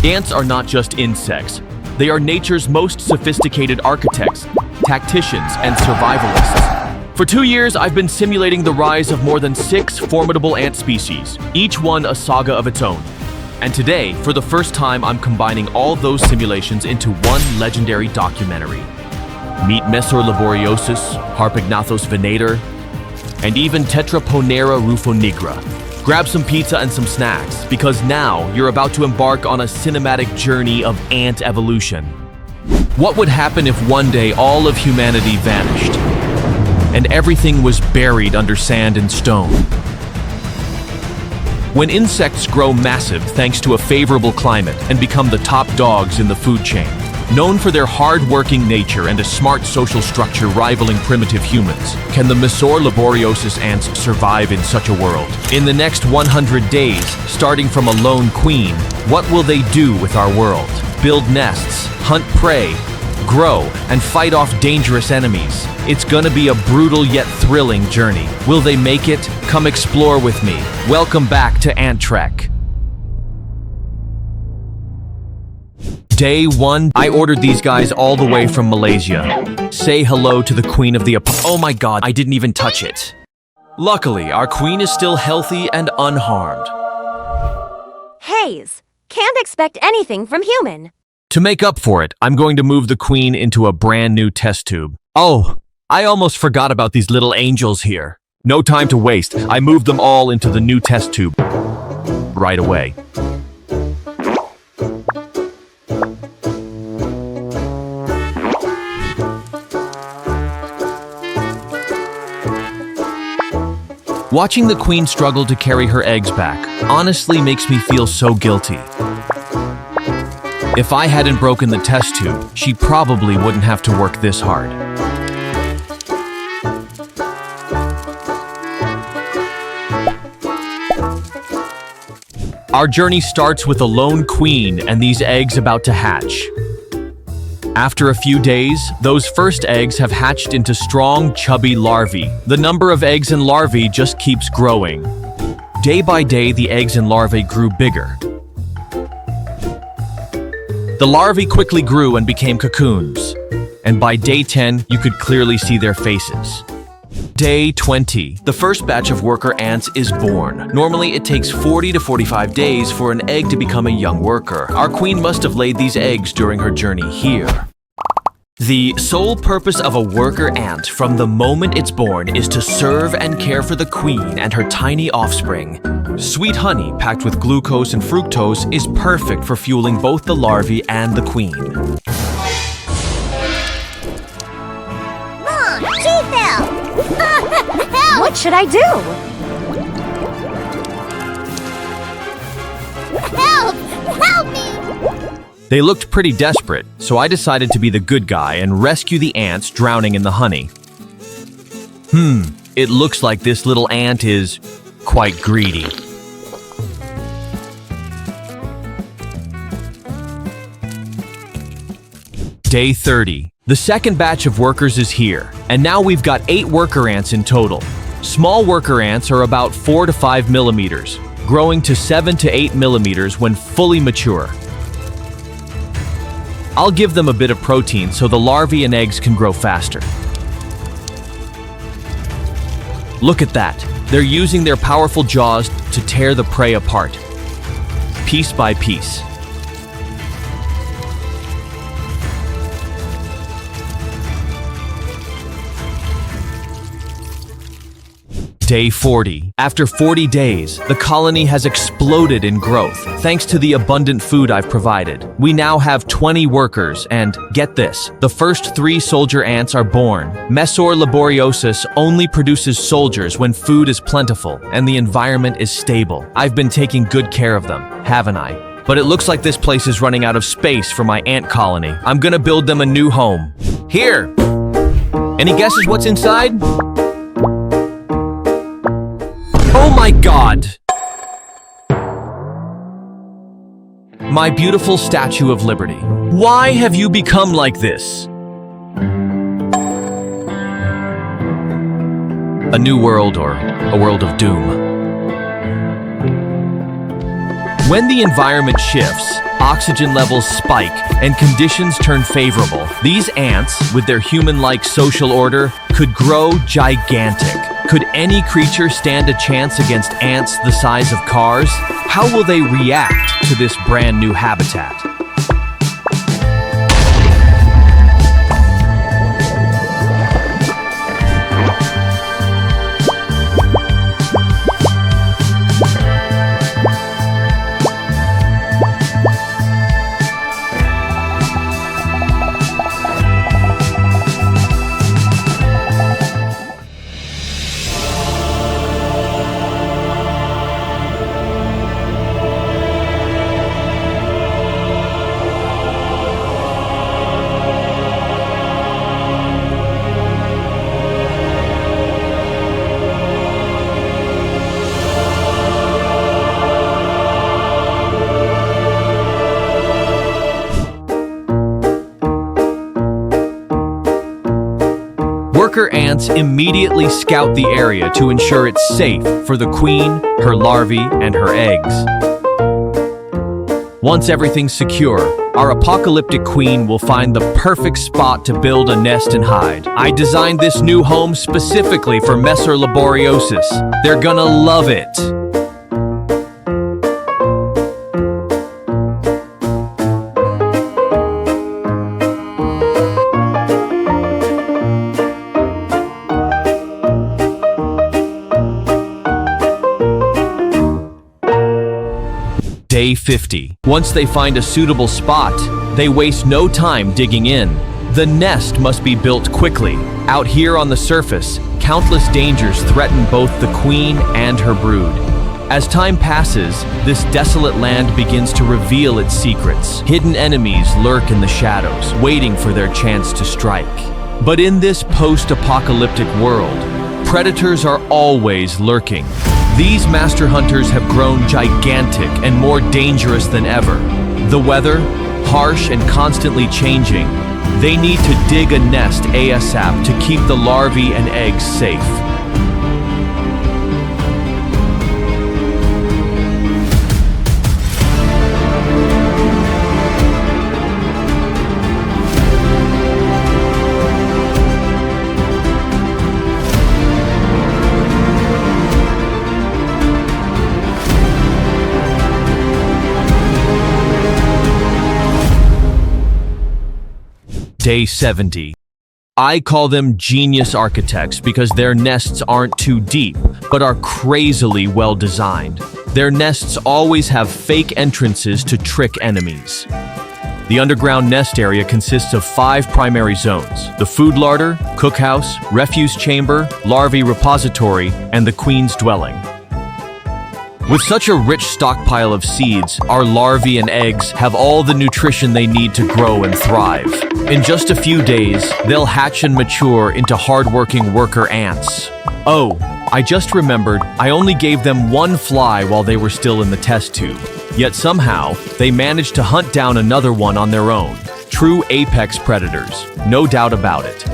Ants are not just insects. They are nature's most sophisticated architects, tacticians, and survivalists. For 2 years, I've been simulating the rise of more than 6 formidable ant species, each one a saga of its own. And today, for the first time, I'm combining all those simulations into one legendary documentary. Meet Messor laboriosus, Harpagnathos venator, and even Tetroponera rufonigra. Grab some pizza and some snacks, because now you're about to embark on a cinematic journey of ant evolution. What would happen if one day all of humanity vanished, and everything was buried under sand and stone? When insects grow massive thanks to a favorable climate and become the top dogs in the food chain, known for their hard-working nature and a smart social structure rivaling primitive humans, can the Messor laboriosus ants survive in such a world? In the next 100 days, starting from a lone queen, what will they do with our world? Build nests, hunt prey, grow, and fight off dangerous enemies. It's gonna be a brutal yet thrilling journey. Will they make it? Come explore with me. Welcome back to AntTrek. Day 1, I ordered these guys all the way from Malaysia. Say hello to the queen of the oh my god, I didn't even touch it. Luckily, our queen is still healthy and unharmed. Haze, can't expect anything from human. To make up for it, I'm going to move the queen into a brand new test tube. Oh, I almost forgot about these little angels here. No time to waste, I moved them all into the new test tube right away. Watching the queen struggle to carry her eggs back honestly makes me feel so guilty. If I hadn't broken the test tube, she probably wouldn't have to work this hard. Our journey starts with a lone queen and these eggs about to hatch. After a few days, those first eggs have hatched into strong, chubby larvae. The number of eggs and larvae just keeps growing. Day by day, the eggs and larvae grew bigger. The larvae quickly grew and became cocoons. And by day 10, you could clearly see their faces. Day 20. The first batch of worker ants is born. Normally, it takes 40 to 45 days for an egg to become a young worker. Our queen must have laid these eggs during her journey here. The sole purpose of a worker ant from the moment it's born is to serve and care for the queen and her tiny offspring. Sweet honey packed with glucose and fructose is perfect for fueling both the larvae and the queen. Mom, she fell! Help! What should I do? Help! Help me! They looked pretty desperate, so I decided to be the good guy and rescue the ants drowning in the honey. It looks like this little ant is quite greedy. Day 30. The second batch of workers is here, and now we've got 8 worker ants in total. Small worker ants are about 4 to 5 millimeters, growing to 7 to 8 millimeters when fully mature. I'll give them a bit of protein so the larvae and eggs can grow faster. Look at that. They're using their powerful jaws to tear the prey apart, piece by piece. Day 40. After 40 days, the colony has exploded in growth thanks to the abundant food I've provided. We now have 20 workers and, get this, the first 3 soldier ants are born. Messor laboriosus only produces soldiers when food is plentiful and the environment is stable. I've been taking good care of them, haven't I? But it looks like this place is running out of space for my ant colony. I'm gonna build them a new home. Here! Any guesses what's inside? Oh my god! My beautiful Statue of Liberty. Why have you become like this? A new world or a world of doom. When the environment shifts, oxygen levels spike and conditions turn favorable. These ants, with their human-like social order, could grow gigantic. Could any creature stand a chance against ants the size of cars? How will they react to this brand new habitat? Worker ants immediately scout the area to ensure it's safe for the queen, her larvae, and her eggs. Once everything's secure, our apocalyptic queen will find the perfect spot to build a nest and hide. I designed this new home specifically for Messor laboriosis. They're gonna love it. Day 50. Once they find a suitable spot, they waste no time digging in. The nest must be built quickly. Out here on the surface, countless dangers threaten both the queen and her brood. As time passes, this desolate land begins to reveal its secrets. Hidden enemies lurk in the shadows, waiting for their chance to strike. But in this post-apocalyptic world, predators are always lurking. These master hunters have grown gigantic and more dangerous than ever. The weather, harsh and constantly changing, they need to dig a nest ASAP to keep the larvae and eggs safe. Day 70. I call them genius architects because their nests aren't too deep, but are crazily well designed. Their nests always have fake entrances to trick enemies. The underground nest area consists of 5 primary zones: the food larder, cookhouse, refuse chamber, larvae repository, and the queen's dwelling. With such a rich stockpile of seeds, our larvae and eggs have all the nutrition they need to grow and thrive. In just a few days, they'll hatch and mature into hard-working worker ants. Oh, I just remembered, I only gave them 1 fly while they were still in the test tube. Yet somehow, they managed to hunt down another one on their own. True apex predators, no doubt about it.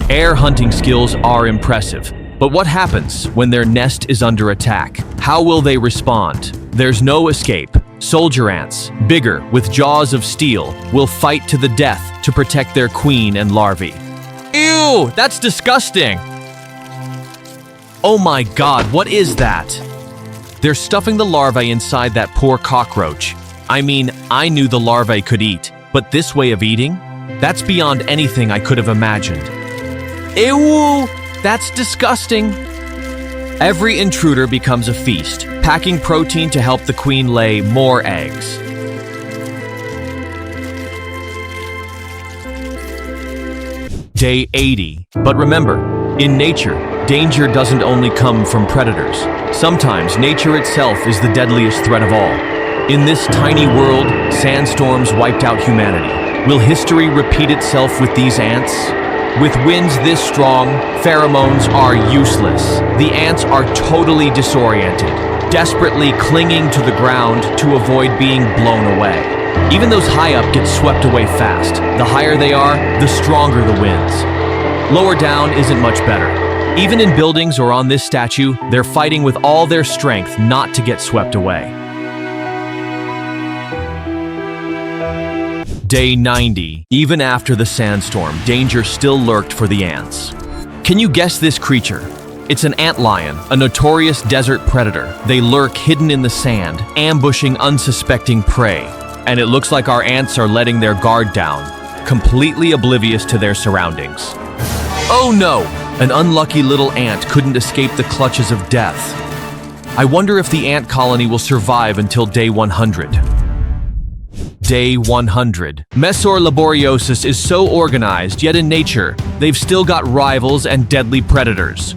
Air hunting skills are impressive. But what happens when their nest is under attack? How will they respond? There's no escape. Soldier ants, bigger, with jaws of steel, will fight to the death to protect their queen and larvae. Ew, that's disgusting! Oh my god, what is that? They're stuffing the larvae inside that poor cockroach. I mean, I knew the larvae could eat, but this way of eating? That's beyond anything I could have imagined. Ew! That's disgusting. Every intruder becomes a feast, packing protein to help the queen lay more eggs. Day 80. But remember, in nature, danger doesn't only come from predators. Sometimes nature itself is the deadliest threat of all. In this tiny world, sandstorms wiped out humanity. Will history repeat itself with these ants? With winds this strong, pheromones are useless. The ants are totally disoriented, desperately clinging to the ground to avoid being blown away. Even those high up get swept away fast. The higher they are, the stronger the winds. Lower down isn't much better. Even in buildings or on this statue, they're fighting with all their strength not to get swept away. Day 90. Even after the sandstorm, danger still lurked for the ants. Can you guess this creature? It's an antlion, a notorious desert predator. They lurk hidden in the sand, ambushing unsuspecting prey. And it looks like our ants are letting their guard down, completely oblivious to their surroundings. Oh no! An unlucky little ant couldn't escape the clutches of death. I wonder if the ant colony will survive until day 100. Day 100. Messor laboriosis is so organized, yet in nature, they've still got rivals and deadly predators.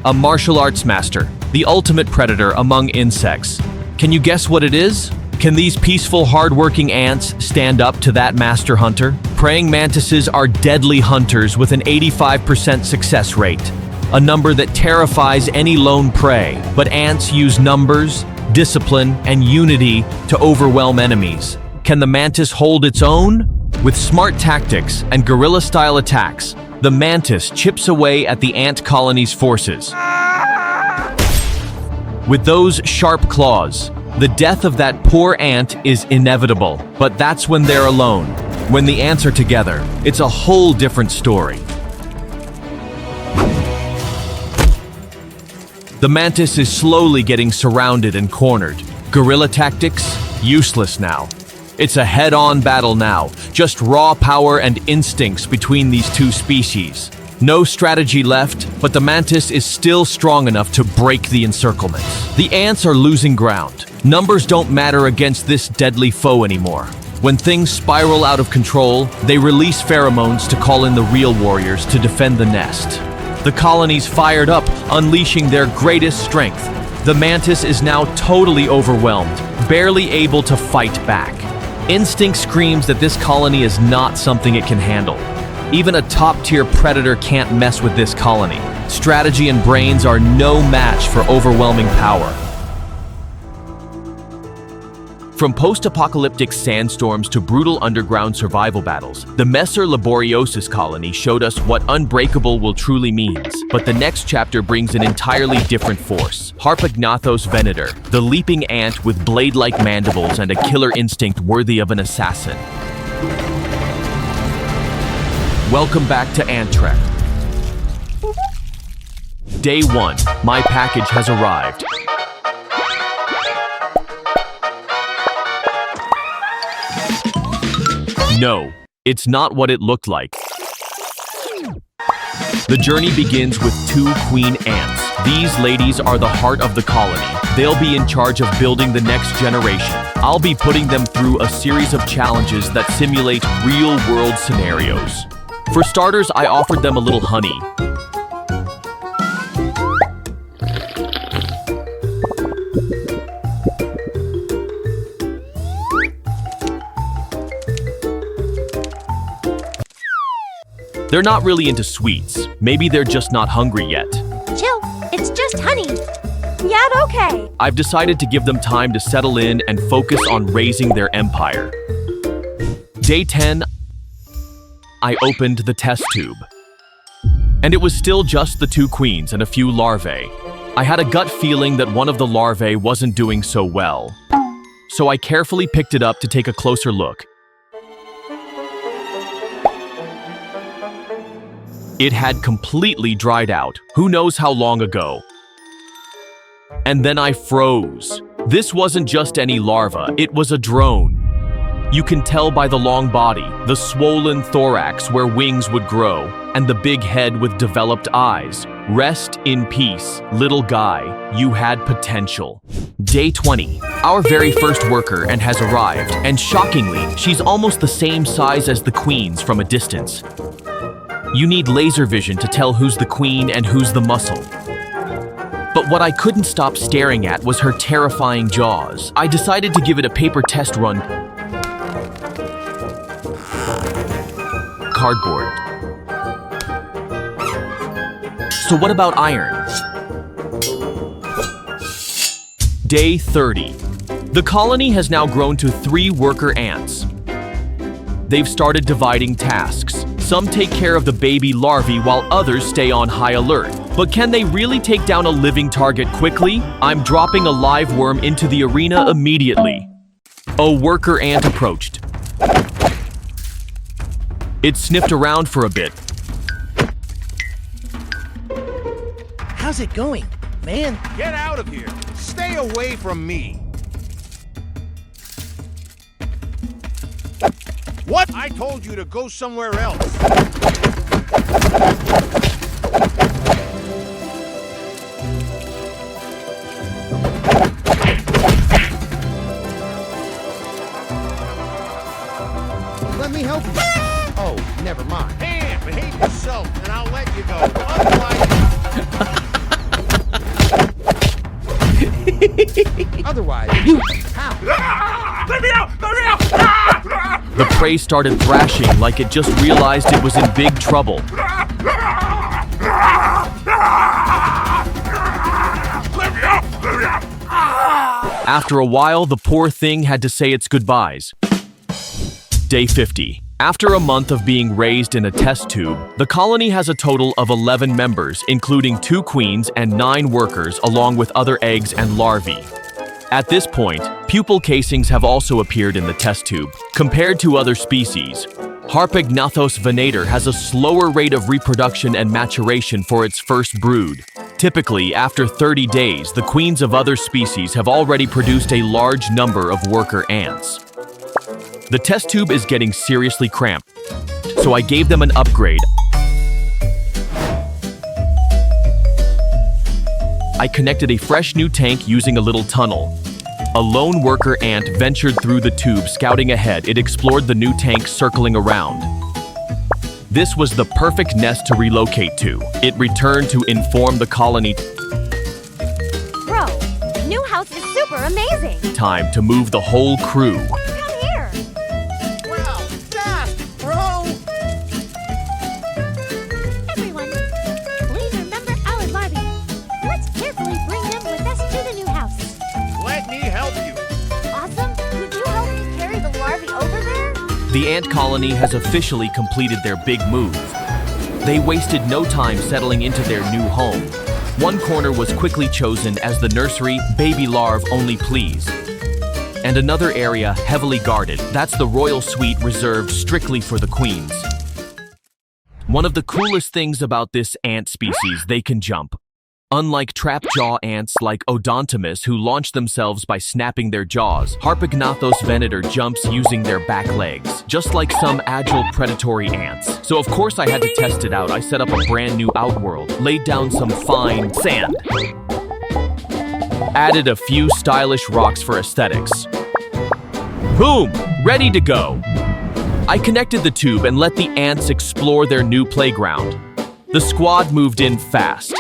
A martial arts master, the ultimate predator among insects. Can you guess what it is? Can these peaceful, hard-working ants stand up to that master hunter? Praying mantises are deadly hunters with an 85% success rate, a number that terrifies any lone prey. But ants use numbers, discipline, and unity to overwhelm enemies. Can the mantis hold its own? With smart tactics and guerrilla-style attacks, the mantis chips away at the ant colony's forces. With those sharp claws, the death of that poor ant is inevitable. But that's when they're alone. When the ants are together, it's a whole different story. The mantis is slowly getting surrounded and cornered. Guerrilla tactics? Useless now. It's a head-on battle now, just raw power and instincts between these two species. No strategy left, but the mantis is still strong enough to break the encirclement. The ants are losing ground. Numbers don't matter against this deadly foe anymore. When things spiral out of control, they release pheromones to call in the real warriors to defend the nest. The colonies fired up, unleashing their greatest strength. The mantis is now totally overwhelmed, barely able to fight back. Instinct screams that this colony is not something it can handle. Even a top-tier predator can't mess with this colony. Strategy and brains are no match for overwhelming power. From post-apocalyptic sandstorms to brutal underground survival battles, the Messor laboriosis colony showed us what unbreakable will truly means. But the next chapter brings an entirely different force. Harpagnathos venator, the leaping ant with blade-like mandibles and a killer instinct worthy of an assassin. Welcome back to AntTrek. Day 1. My package has arrived. No, it's not what it looked like. The journey begins with 2 queen ants. These ladies are the heart of the colony. They'll be in charge of building the next generation. I'll be putting them through a series of challenges that simulate real-world scenarios. For starters, I offered them a little honey. They're not really into sweets. Maybe they're just not hungry yet. Chill, it's just honey. Yeah, okay. I've decided to give them time to settle in and focus on raising their empire. Day 10, I opened the test tube. And it was still just the 2 queens and a few larvae. I had a gut feeling that one of the larvae wasn't doing so well. So I carefully picked it up to take a closer look. It had completely dried out, who knows how long ago. And then I froze. This wasn't just any larva, it was a drone. You can tell by the long body, the swollen thorax where wings would grow, and the big head with developed eyes. Rest in peace, little guy, you had potential. Day 20. Our very first worker has arrived, and shockingly, she's almost the same size as the queens from a distance. You need laser vision to tell who's the queen and who's the muscle. But what I couldn't stop staring at was her terrifying jaws. I decided to give it a paper test run. Cardboard. So what about iron? Day 30. The colony has now grown to 3 worker ants. They've started dividing tasks. Some take care of the baby larvae while others stay on high alert. But can they really take down a living target quickly? I'm dropping a live worm into the arena immediately. A worker ant approached. It sniffed around for a bit. How's it going, man? Get out of here! Stay away from me! What? I told you to go somewhere else! Let me help you. Oh, never mind. Hey, behave yourself and I'll let you go. Otherwise... How? Let me out! Let me out! The prey started thrashing like it just realized it was in big trouble. Let me out! Let me out! After a while, the poor thing had to say its goodbyes. Day 50. After a month of being raised in a test tube, the colony has a total of 11 members, including 2 queens and 9 workers, along with other eggs and larvae. At this point, pupal casings have also appeared in the test tube. Compared to other species, Harpagnathos venator has a slower rate of reproduction and maturation for its first brood. Typically, after 30 days, the queens of other species have already produced a large number of worker ants. The test tube is getting seriously cramped, so I gave them an upgrade. I connected a fresh new tank using a little tunnel. A lone worker ant ventured through the tube, scouting ahead. It explored the new tank circling around. This was the perfect nest to relocate to. It returned to inform the colony. Bro, new house is super amazing. Time to move the whole crew. Come here. Wow, fast, bro! Everyone, please remember our larvae. Let's carefully bring them with us to the new house. Let me help you! Awesome. Could you help me carry the larvae over there? The ant colony has officially completed their big move. They wasted no time settling into their new home. One corner was quickly chosen as the nursery, baby larvae only please. And another area heavily guarded. That's the royal suite reserved strictly for the queens. One of the coolest things about this ant species, they can jump. Unlike trap-jaw ants like Odontomus who launch themselves by snapping their jaws, Harpagnathos venator jumps using their back legs, just like some agile predatory ants. So of course I had to test it out. I set up a brand new outworld, laid down some fine sand, added a few stylish rocks for aesthetics. Boom! Ready to go! I connected the tube and let the ants explore their new playground. The squad moved in fast.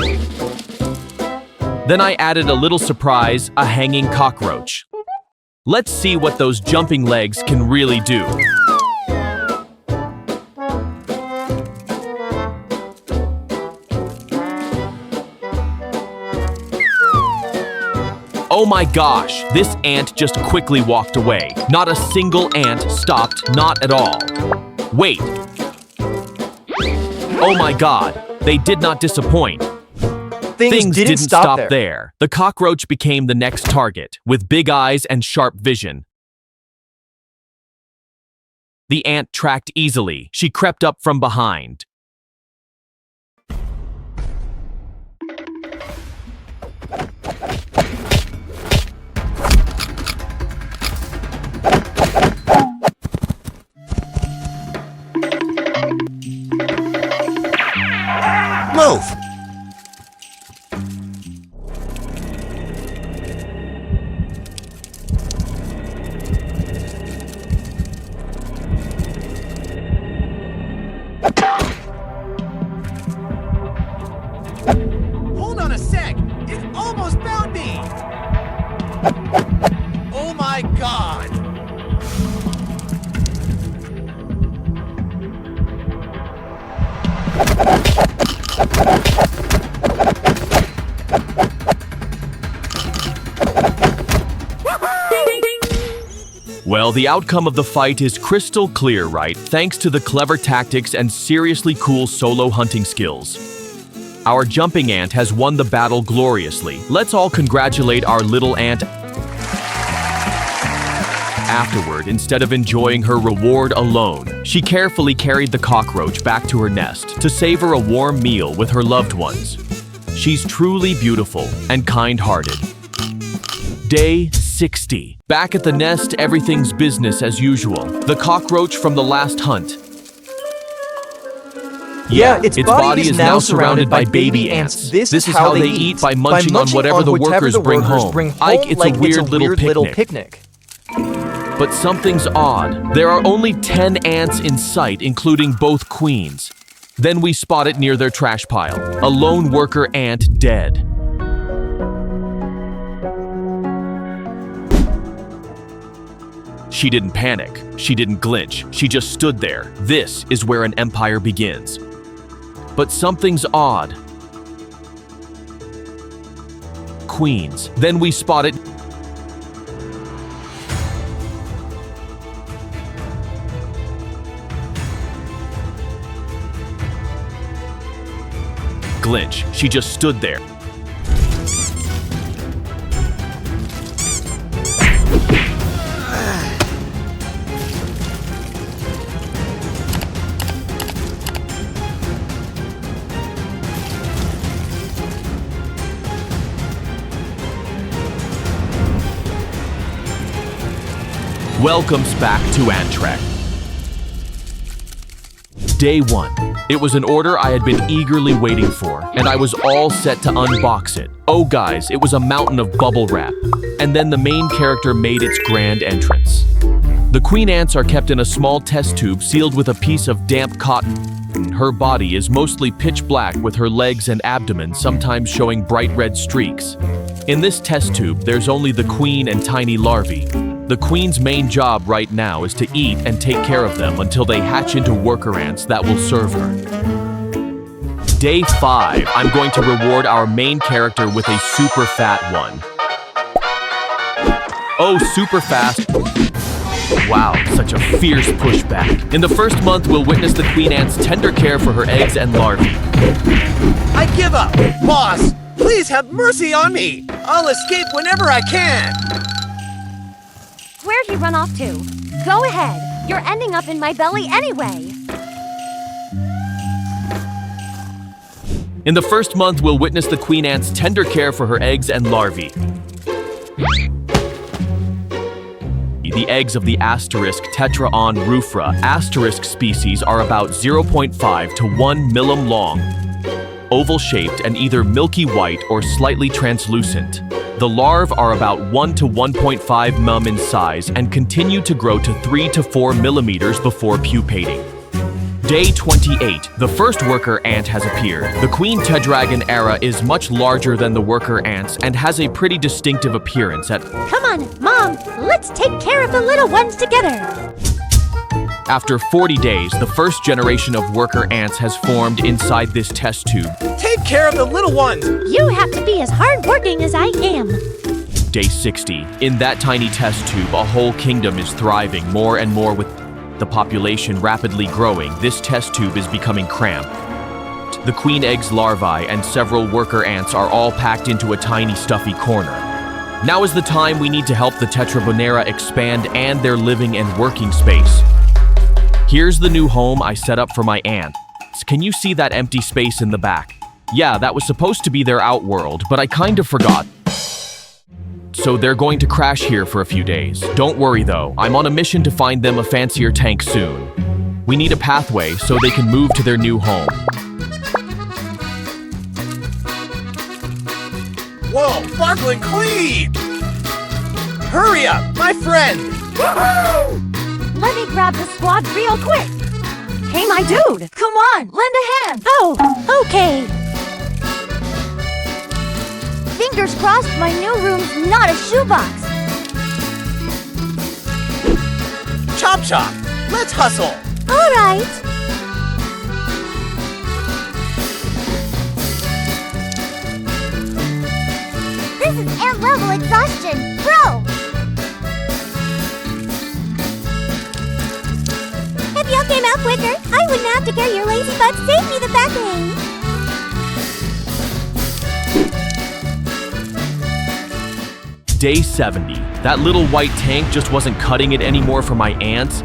Then I added a little surprise, a hanging cockroach. Let's see what those jumping legs can really do. Oh my gosh, this ant just quickly walked away. Not a single ant stopped, not at all. Wait. Oh my god, they did not disappoint. Things didn't stop there. The cockroach became the next target, with big eyes and sharp vision. The ant tracked easily. She crept up from behind. Move! Hold on a sec! It almost found me! Oh my god! Well, the outcome of the fight is crystal clear, right? Thanks to the clever tactics and seriously cool solo hunting skills. Our jumping ant has won the battle gloriously. Let's all congratulate our little ant afterward instead of enjoying her reward alone. She carefully carried the cockroach back to her nest to savor a warm meal with her loved ones. She's truly beautiful and kind-hearted. Day 60. Back at the nest, everything's business as usual. The cockroach from the last hunt. Yeah, its body is now surrounded by baby ants. This is how they eat, by munching on whatever the workers bring home. Ike, it's a weird little picnic. But something's odd. There are only 10 ants in sight, including both queens. Then we spot it near their trash pile. A lone worker ant dead. She didn't panic. She didn't glitch. She just stood there. This is where an empire begins. But something's odd. Queens. Then we spot it. Glitch. She just stood there. Welcomes back to AntTrek. Day 1. It was an order I had been eagerly waiting for, and I was all set to unbox it. Oh guys, it was a mountain of bubble wrap. And then the main character made its grand entrance. The queen ants are kept in a small test tube sealed with a piece of damp cotton. Her body is mostly pitch black with her legs and abdomen sometimes showing bright red streaks. In this test tube, there's only the queen and tiny larvae. The queen's main job right now is to eat and take care of them until they hatch into worker ants that will serve her. Day 5, I'm going to reward our main character with a super fat one. Oh, super fast. Wow, such a fierce pushback. In the first month, we'll witness the queen ant's tender care for her eggs and larvae. I give up! Boss, please have mercy on me! I'll escape whenever I can! Where'd he run off to? Go ahead. You're ending up in my belly anyway. In the first month, we'll witness the queen ant's tender care for her eggs and larvae. The eggs of the asterisk Tetra on rufra asterisk species are about 0.5 to 1 mm long, oval-shaped and either milky white or slightly translucent. The larvae are about 1 to 1.5 mm in size and continue to grow to 3 to 4 millimeters before pupating. Day 28. The first worker ant has appeared. The queen Tetroponera is much larger than the worker ants and has a pretty distinctive appearance at... Come on, Mom. Let's take care of the little ones together. After 40 days, the first generation of worker ants has formed inside this test tube. Take care of the little ones! You have to be as hardworking as I am. Day 60. In that tiny test tube, a whole kingdom is thriving more and more with the population rapidly growing. This test tube is becoming cramped. The queen egg's larvae and several worker ants are all packed into a tiny stuffy corner. Now is the time we need to help the Tetroponera expand and their living and working space. Here's the new home I set up for my ants. Can you see that empty space in the back? Yeah, that was supposed to be their outworld, but I kind of forgot. So they're going to crash here for a few days. Don't worry though, I'm on a mission to find them a fancier tank soon. We need a pathway so they can move to their new home. Whoa, sparkling clean! Hurry up, my friend! Woohoo! Let me grab the squad real quick. Hey, my dude, come on, lend a hand. Oh, okay. Fingers crossed my new room's not a shoebox. Chop chop, let's hustle! All right. This is ant-level exhaustion, bro! If y'all came out quicker, I wouldn't have to carry your lazy butt. Save me the backing! Day 70. That little white tank just wasn't cutting it anymore for my ants.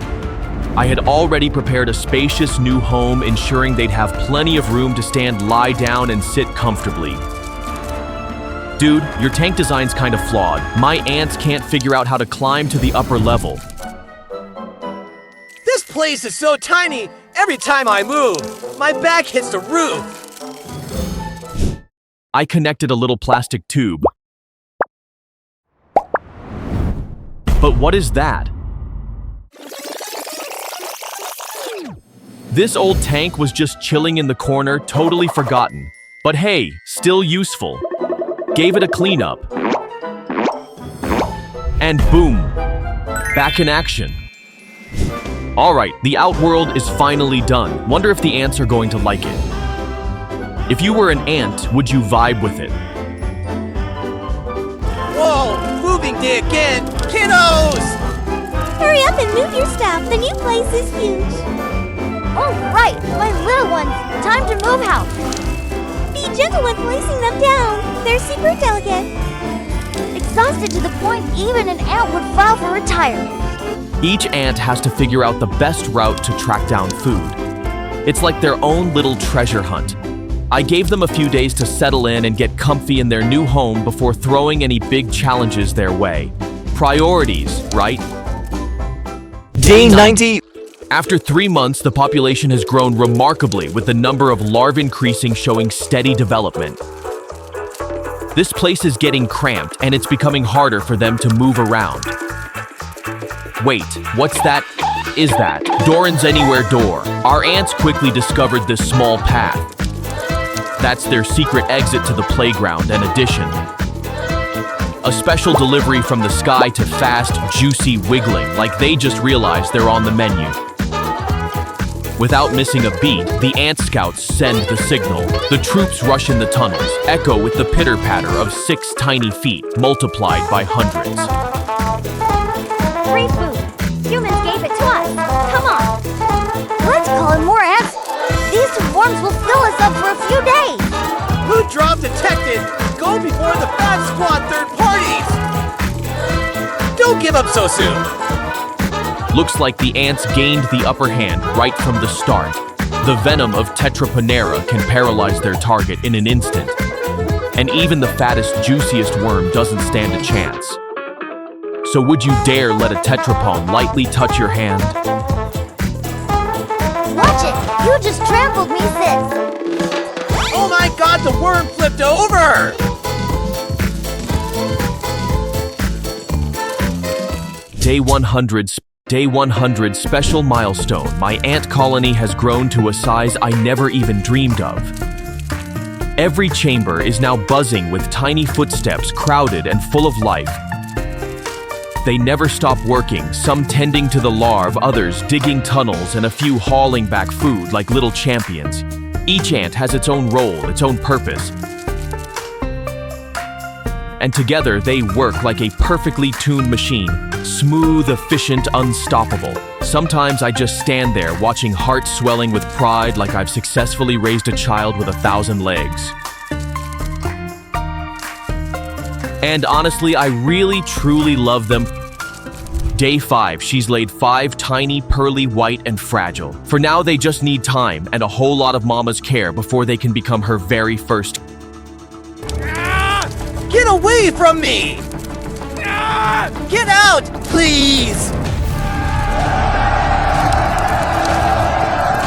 I had already prepared a spacious new home, ensuring they'd have plenty of room to stand, lie down, and sit comfortably. Dude, your tank design's kind of flawed. My ants can't figure out how to climb to the upper level. This place is so tiny, every time I move, my back hits the roof. I connected a little plastic tube. But what is that? This old tank was just chilling in the corner, totally forgotten. But hey, still useful. Gave it a cleanup. And boom, back in action. Alright, the outworld is finally done. Wonder if the ants are going to like it. If you were an ant, would you vibe with it? Whoa, moving day again, kiddos! Hurry up and move your stuff. The new place is huge. All right, my little ones, time to move house. Be gentle when placing them down. They're super delicate. Exhausted to the point even an ant would file for retirement. Each ant has to figure out the best route to track down food. It's like their own little treasure hunt. I gave them a few days to settle in and get comfy in their new home before throwing any big challenges their way. Priorities, right? Day 90. After 3 months, the population has grown remarkably, with the number of larvae increasing, showing steady development. This place is getting cramped, and it's becoming harder for them to move around. Wait, what's that? Is that Doran's Anywhere door? Our ants quickly discovered this small path. That's their secret exit to the playground and addition. A special delivery from the sky to fast, juicy wiggling, like they just realized they're on the menu. Without missing a beat, the ant scouts send the signal. The troops rush in the tunnels, echo with the pitter-patter of 6 tiny feet, multiplied by hundreds. Free food. Humans gave it to us. Come on. Let's call in more ants. These swarms will fill us up for a few days. Food drop detected. Go before the Fat Squad third parties. Don't give up so soon. Looks like the ants gained the upper hand right from the start. The venom of Tetroponera can paralyze their target in an instant. And even the fattest, juiciest worm doesn't stand a chance. So would you dare let a tetrapon lightly touch your hand? Watch it. You just trampled me, sis. Oh my god, the worm flipped over! Day 100 special milestone. My ant colony has grown to a size I never even dreamed of. Every chamber is now buzzing with tiny footsteps, crowded and full of life. They never stop working, some tending to the larvae, others digging tunnels, and a few hauling back food like little champions. Each ant has its own role, its own purpose. And together they work like a perfectly tuned machine, smooth, efficient, unstoppable. Sometimes I just stand there watching hearts swelling with pride like I've successfully raised a child with 1,000 legs. And honestly, I really truly love them. Day 5, she's laid 5 tiny, pearly, white, and fragile. For now, they just need time and a whole lot of mama's care before they can become her very first. Get away from me! Get out, please!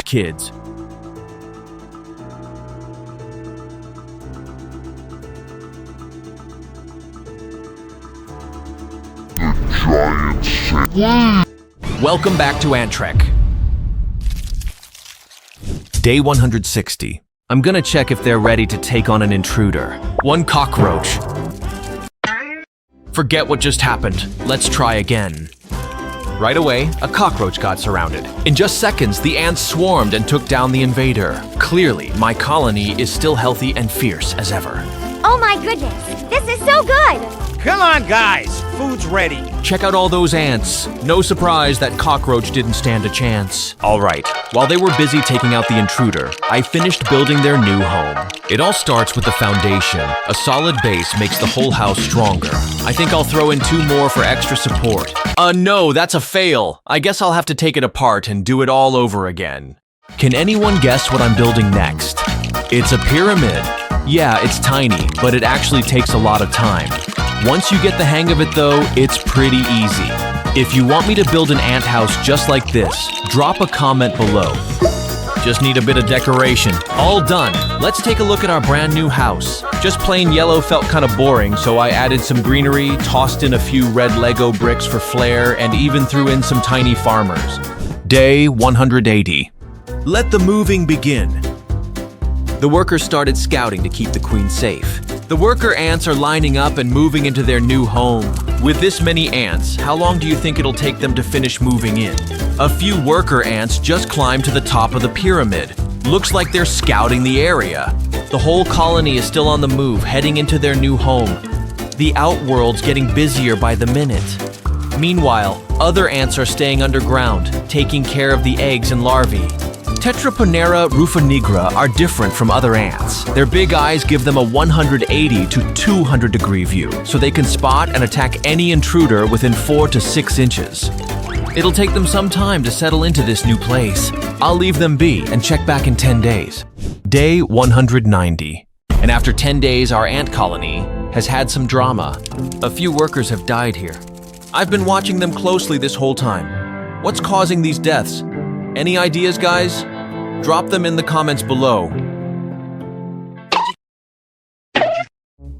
Kids. Welcome back to AntTrek. Day 160. I'm gonna check if they're ready to take on an intruder. 1 cockroach. Forget what just happened. Let's try again. Right away, a cockroach got surrounded. In just seconds, the ants swarmed and took down the invader. Clearly, my colony is still healthy and fierce as ever. Oh my goodness, this is so good! Come on, guys. Food's ready. Check out all those ants. No surprise that cockroach didn't stand a chance. All right, while they were busy taking out the intruder, I finished building their new home. It all starts with the foundation. A solid base makes the whole house stronger. I think I'll throw in 2 more for extra support. No, that's a fail. I guess I'll have to take it apart and do it all over again. Can anyone guess what I'm building next? It's a pyramid. Yeah, it's tiny, but it actually takes a lot of time. Once you get the hang of it though, it's pretty easy. If you want me to build an ant house just like this, drop a comment below. Just need a bit of decoration. All done. Let's take a look at our brand new house. Just plain yellow felt kind of boring, so I added some greenery, tossed in a few red Lego bricks for flair, and even threw in some tiny farmers. Day 180. Let the moving begin. The workers started scouting to keep the queen safe. The worker ants are lining up and moving into their new home. With this many ants, how long do you think it'll take them to finish moving in? A few worker ants just climbed to the top of the pyramid. Looks like they're scouting the area. The whole colony is still on the move, heading into their new home. The outworld's getting busier by the minute. Meanwhile, other ants are staying underground, taking care of the eggs and larvae. Tetroponera rufonigra are different from other ants. Their big eyes give them a 180 to 200 degree view, so they can spot and attack any intruder within 4 to 6 inches. It'll take them some time to settle into this new place. I'll leave them be and check back in 10 days. Day 190. And after 10 days, our ant colony has had some drama. A few workers have died here. I've been watching them closely this whole time. What's causing these deaths? Any ideas, guys? Drop them in the comments below.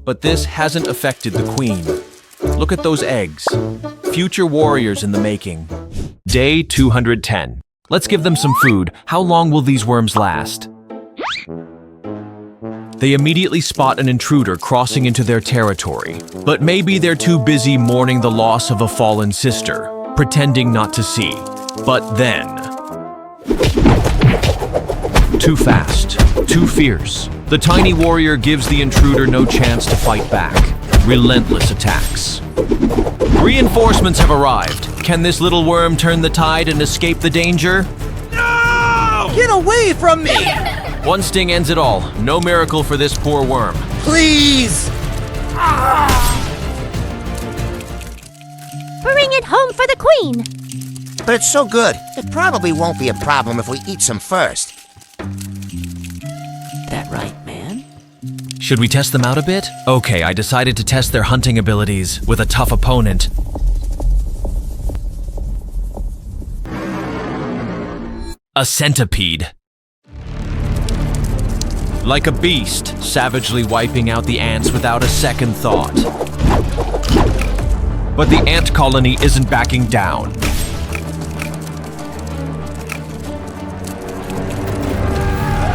But this hasn't affected the queen. Look at those eggs. Future warriors in the making. Day 210. Let's give them some food. How long will these worms last? They immediately spot an intruder crossing into their territory. But maybe they're too busy mourning the loss of a fallen sister, pretending not to see. But then... Too fast, too fierce. The tiny warrior gives the intruder no chance to fight back. Relentless attacks. Reinforcements have arrived. Can this little worm turn the tide and escape the danger? No! Get away from me! One sting ends it all. No miracle for this poor worm. Please! Bring it home for the queen! But it's so good, it probably won't be a problem if we eat some first. That right, man? Should we test them out a bit? Okay, I decided to test their hunting abilities with a tough opponent. A centipede. Like a beast, savagely wiping out the ants without a second thought. But the ant colony isn't backing down.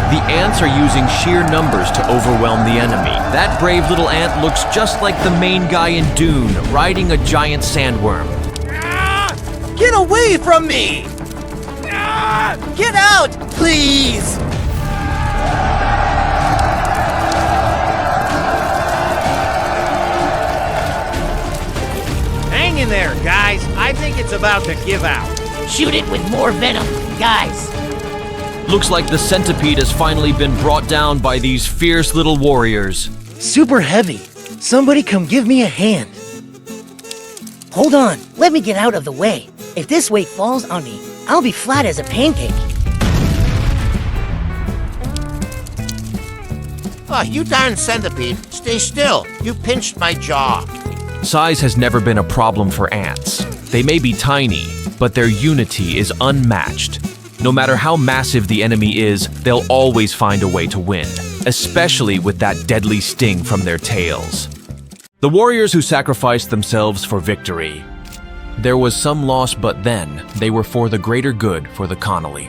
The ants are using sheer numbers to overwhelm the enemy. That brave little ant looks just like the main guy in Dune, riding a giant sandworm. Get away from me! Get out, please! Hang in there, guys. I think it's about to give out. Shoot it with more venom, guys. Looks like the centipede has finally been brought down by these fierce little warriors. Super heavy. Somebody come give me a hand. Hold on, let me get out of the way. If this weight falls on me, I'll be flat as a pancake. Oh, you darn centipede, stay still. You pinched my jaw. Size has never been a problem for ants. They may be tiny, but their unity is unmatched. No matter how massive the enemy is, they'll always find a way to win, especially with that deadly sting from their tails. The warriors who sacrificed themselves for victory. There was some loss, but then they were for the greater good for the colony.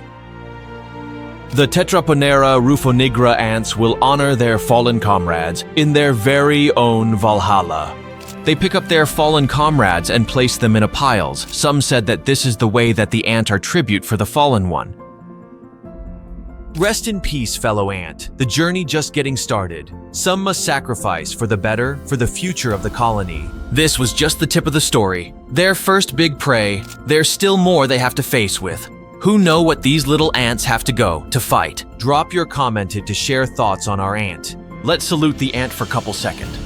The Tetroponera rufonigra ants will honor their fallen comrades in their very own Valhalla. They pick up their fallen comrades and place them in a piles. Some said that this is the way that the ant are tribute for the fallen one. Rest in peace, fellow ant. The journey just getting started. Some must sacrifice for the better, for the future of the colony. This was just the tip of the story. Their first big prey. There's still more they have to face with. Who know what these little ants have to go to fight? Drop your comment to share thoughts on our ant. Let's salute the ant for a couple seconds.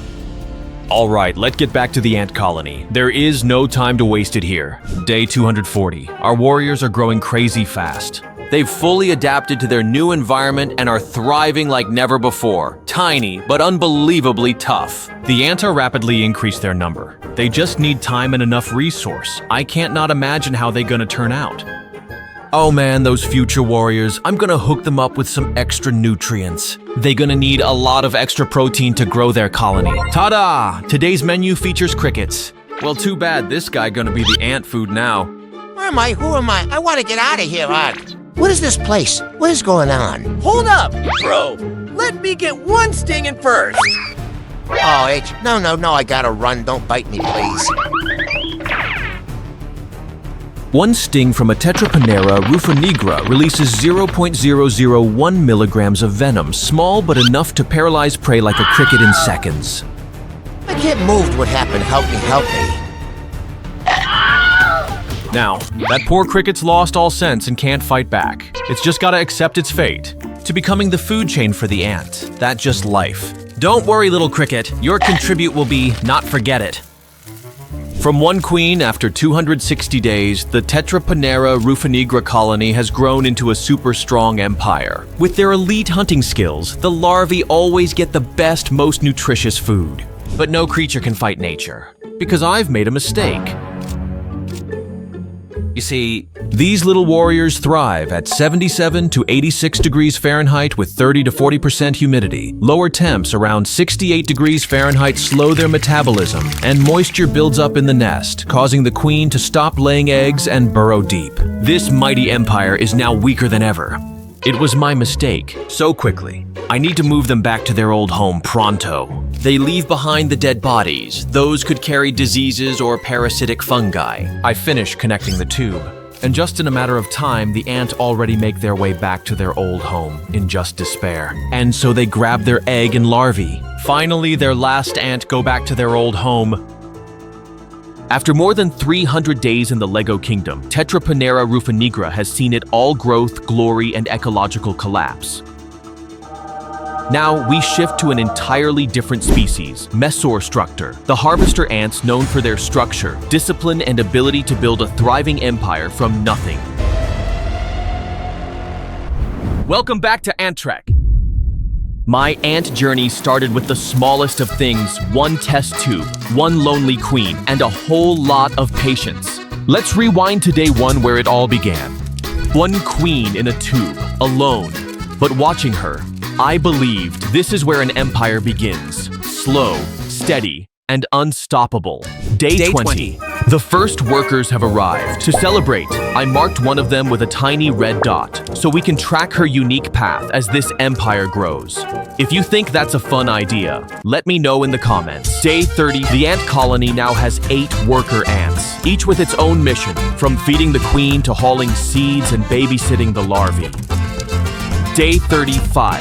All right, let's get back to the ant colony. There is no time to waste it here. Day 240. Our warriors are growing crazy fast. They've fully adapted to their new environment and are thriving like never before. Tiny, but unbelievably tough. The ants are rapidly increasing their number. They just need time and enough resource. I can't not imagine how they're gonna turn out. Oh man, those future warriors, I'm gonna hook them up with some extra nutrients. They're gonna need a lot of extra protein to grow their colony. Ta-da! Today's menu features crickets. Well, too bad this guy gonna be the ant food now. Where am I? Who am I? I want to get out of here, What is this place? What is going on? Hold up, bro. Let me get one stinging first. Oh, H. No, I gotta run. Don't bite me, please. One sting from a Tetroponera rufonigra releases 0.001 milligrams of venom, small but enough to paralyze prey like a cricket in seconds. I can't move. What happened? Help me. Now, that poor cricket's lost all sense and can't fight back. It's just gotta accept its fate. To becoming the food chain for the ant. That's just life. Don't worry, little cricket. Your contribute will be not forget it. From one queen, after 260 days, the Tetroponera rufonigra colony has grown into a super strong empire. With their elite hunting skills, the larvae always get the best, most nutritious food. But no creature can fight nature, because I've made a mistake. You see, these little warriors thrive at 77 to 86 degrees Fahrenheit with 30 to 40% humidity. Lower temps around 68 degrees Fahrenheit slow their metabolism, and moisture builds up in the nest, causing the queen to stop laying eggs and burrow deep. This mighty empire is now weaker than ever. It was my mistake, so quickly. I need to move them back to their old home pronto. They leave behind the dead bodies. Those could carry diseases or parasitic fungi. I finish connecting the tube. And just in a matter of time, the ant already make their way back to their old home in just despair. And so they grab their egg and larvae. Finally, their last ant go back to their old home. After more than 300 days in the Lego Kingdom, Tetroponera rufonigra has seen it all growth, glory, and ecological collapse. Now, we shift to an entirely different species, Messor structor, the harvester ants known for their structure, discipline, and ability to build a thriving empire from nothing. Welcome back to AntTrek. My ant journey started with the smallest of things, one test tube, one lonely queen, and a whole lot of patience. Let's rewind to day one where it all began. One queen in a tube, alone. But watching her, I believed this is where an empire begins. Slow, steady, and unstoppable. Day 20. The first workers have arrived. To celebrate, I marked one of them with a tiny red dot, so we can track her unique path as this empire grows. If you think that's a fun idea, let me know in the comments. Day 30, the ant colony now has 8 worker ants, each with its own mission, from feeding the queen to hauling seeds and babysitting the larvae. Day 35.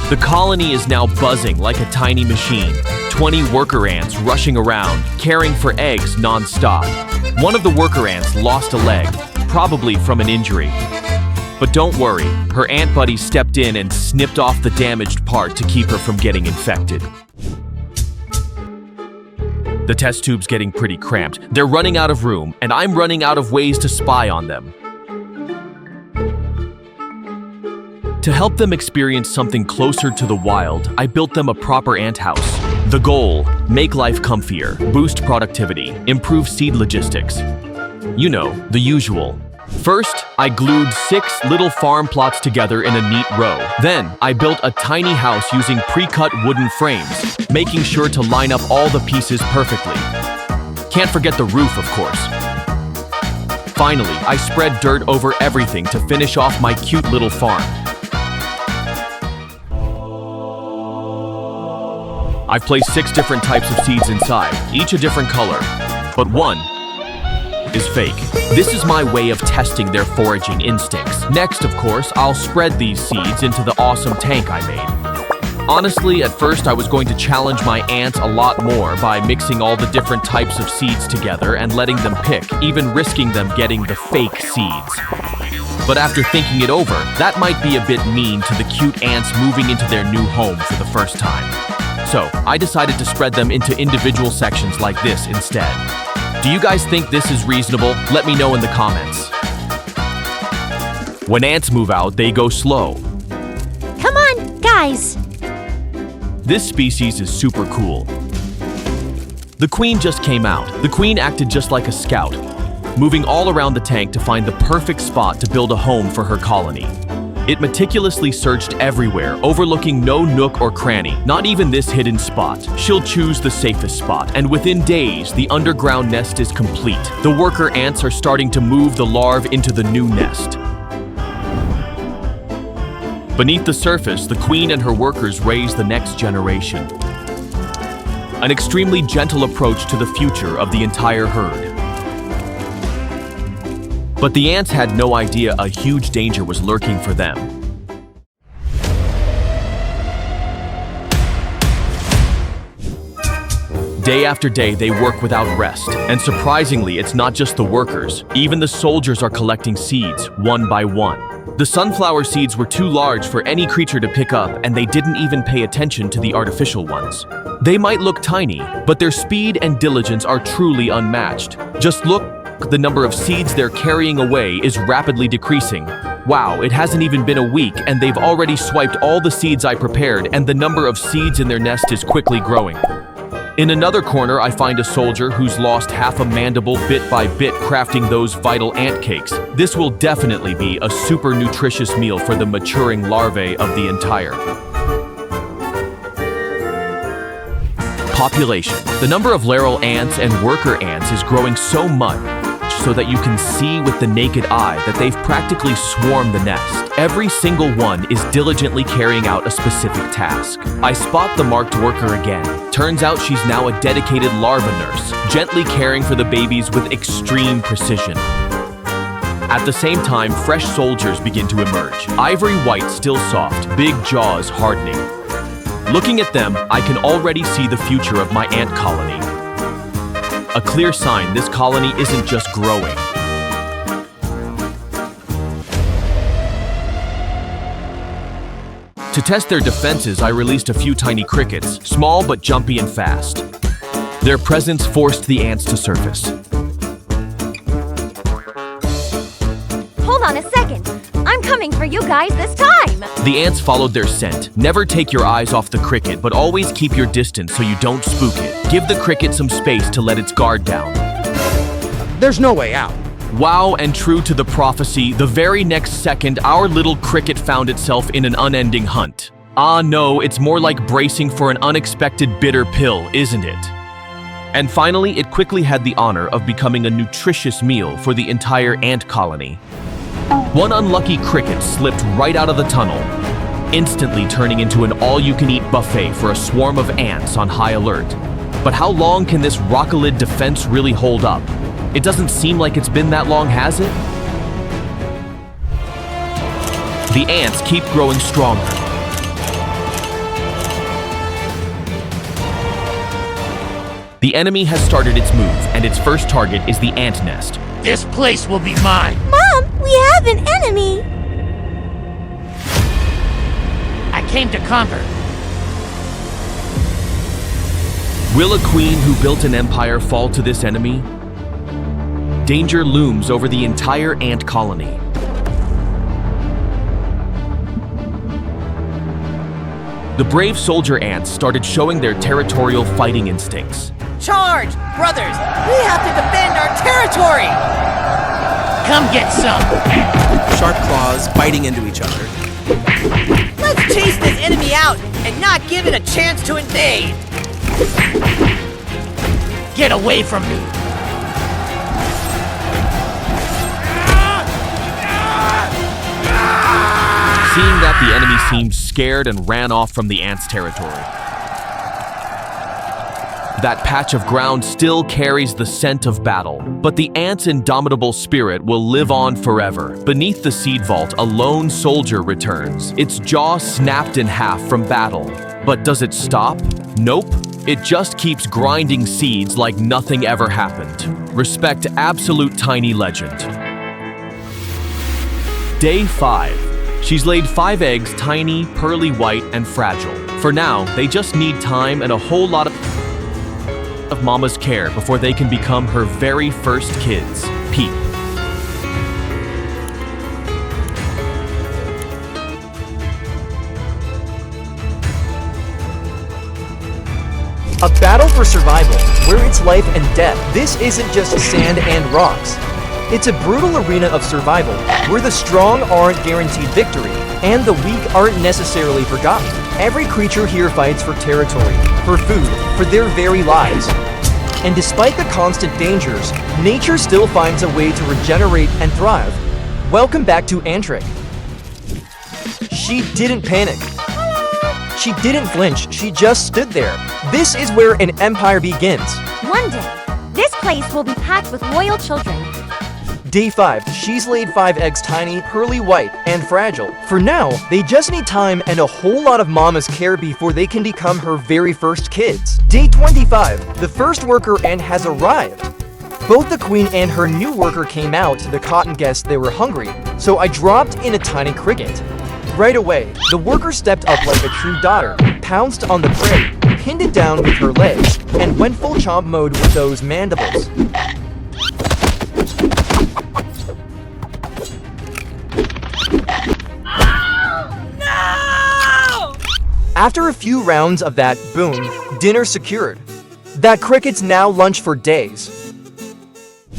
The colony is now buzzing like a tiny machine. 20 worker ants rushing around, caring for eggs non-stop. One of the worker ants lost a leg, probably from an injury. But don't worry, her ant buddy stepped in and snipped off the damaged part to keep her from getting infected. The test tube's getting pretty cramped. They're running out of room, and I'm running out of ways to spy on them. To help them experience something closer to the wild, I built them a proper ant house. The goal, make life comfier, boost productivity, improve seed logistics. You know, the usual. First, I glued 6 little farm plots together in a neat row. Then, I built a tiny house using pre-cut wooden frames, making sure to line up all the pieces perfectly. Can't forget the roof, of course. Finally, I spread dirt over everything to finish off my cute little farm. I've placed 6 different types of seeds inside, each a different color, but one is fake. This is my way of testing their foraging instincts. Next, of course, I'll spread these seeds into the awesome tank I made. Honestly, at first I was going to challenge my ants a lot more by mixing all the different types of seeds together and letting them pick, even risking them getting the fake seeds. But after thinking it over, that might be a bit mean to the cute ants moving into their new home for the first time. So, I decided to spread them into individual sections like this instead. Do you guys think this is reasonable? Let me know in the comments. When ants move out, they go slow. Come on, guys. This species is super cool. The queen just came out. The queen acted just like a scout, moving all around the tank to find the perfect spot to build a home for her colony. It meticulously searched everywhere, overlooking no nook or cranny, not even this hidden spot. She'll choose the safest spot, and within days, the underground nest is complete. The worker ants are starting to move the larvae into the new nest. Beneath the surface, the queen and her workers raise the next generation. An extremely gentle approach to the future of the entire herd. But the ants had no idea a huge danger was lurking for them. Day after day, they work without rest. And surprisingly, it's not just the workers. Even the soldiers are collecting seeds, one by one. The sunflower seeds were too large for any creature to pick up, and they didn't even pay attention to the artificial ones. They might look tiny, but their speed and diligence are truly unmatched. Just look. The number of seeds they're carrying away is rapidly decreasing. Wow, it hasn't even been a week and they've already swiped all the seeds I prepared, and the number of seeds in their nest is quickly growing. In another corner, I find a soldier who's lost half a mandible bit by bit crafting those vital ant cakes. This will definitely be a super nutritious meal for the maturing larvae of the entire population. The number of larval ants and worker ants is growing so much so that you can see with the naked eye that they've practically swarmed the nest. Every single one is diligently carrying out a specific task. I spot the marked worker again. Turns out she's now a dedicated larva nurse, gently caring for the babies with extreme precision. At the same time, fresh soldiers begin to emerge. Ivory white, still soft, big jaws hardening. Looking at them, I can already see the future of my ant colony. A clear sign this colony isn't just growing. To test their defenses, I released a few tiny crickets, small but jumpy and fast. Their presence forced the ants to surface. Hold on a second. I'm coming for you guys this time. The ants followed their scent. Never take your eyes off the cricket, but always keep your distance so you don't spook it. Give the cricket some space to let its guard down. There's no way out. Wow, and true to the prophecy, the very next second, our little cricket found itself in an unending hunt. Ah no, it's more like bracing for an unexpected bitter pill, isn't it? And finally, it quickly had the honor of becoming a nutritious meal for the entire ant colony. One unlucky cricket slipped right out of the tunnel, instantly turning into an all-you-can-eat buffet for a swarm of ants on high alert. But how long can this rockolid defense really hold up? It doesn't seem like it's been that long, has it? The ants keep growing stronger. The enemy has started its move, and its first target is the ant nest. This place will be mine. Mom, we have an enemy. I came to conquer. Will a queen who built an empire fall to this enemy? Danger looms over the entire ant colony. The brave soldier ants started showing their territorial fighting instincts. Charge! Brothers, we have to defend our territory! Come get some. Sharp claws biting into each other. Let's chase this enemy out and not give it a chance to invade! Get away from me. Seeing that, the enemy seemed scared and ran off from the ants' territory. That patch of ground still carries the scent of battle, but the ant's indomitable spirit will live on forever. Beneath the seed vault, a lone soldier returns, its jaw snapped in half from battle. But does it stop? Nope. It just keeps grinding seeds like nothing ever happened. Respect absolute tiny legend. Day 5. She's laid 5 eggs, tiny, pearly white, and fragile. For now, they just need time and a whole lot of mama's care before they can become her very first kids. Peep. A battle for survival, where it's life and death. This isn't just sand and rocks. It's a brutal arena of survival, where the strong aren't guaranteed victory, and the weak aren't necessarily forgotten. Every creature here fights for territory, for food, for their very lives. And despite the constant dangers, nature still finds a way to regenerate and thrive. Welcome back to AntTrek. She didn't panic. She didn't flinch, she just stood there. This is where an empire begins. One day, this place will be packed with loyal children. Day 5, she's laid 5 eggs, tiny, pearly white, and fragile. For now, they just need time and a whole lot of mama's care before they can become her very first kids. Day 25, the first worker ant has arrived. Both the queen and her new worker came out. The cotton guessed they were hungry, so I dropped in a tiny cricket. Right away, the worker stepped up like a true daughter, pounced on the prey, pinned it down with her legs, and went full chomp mode with those mandibles. After a few rounds of that, boom, dinner secured. That cricket's now lunch for days.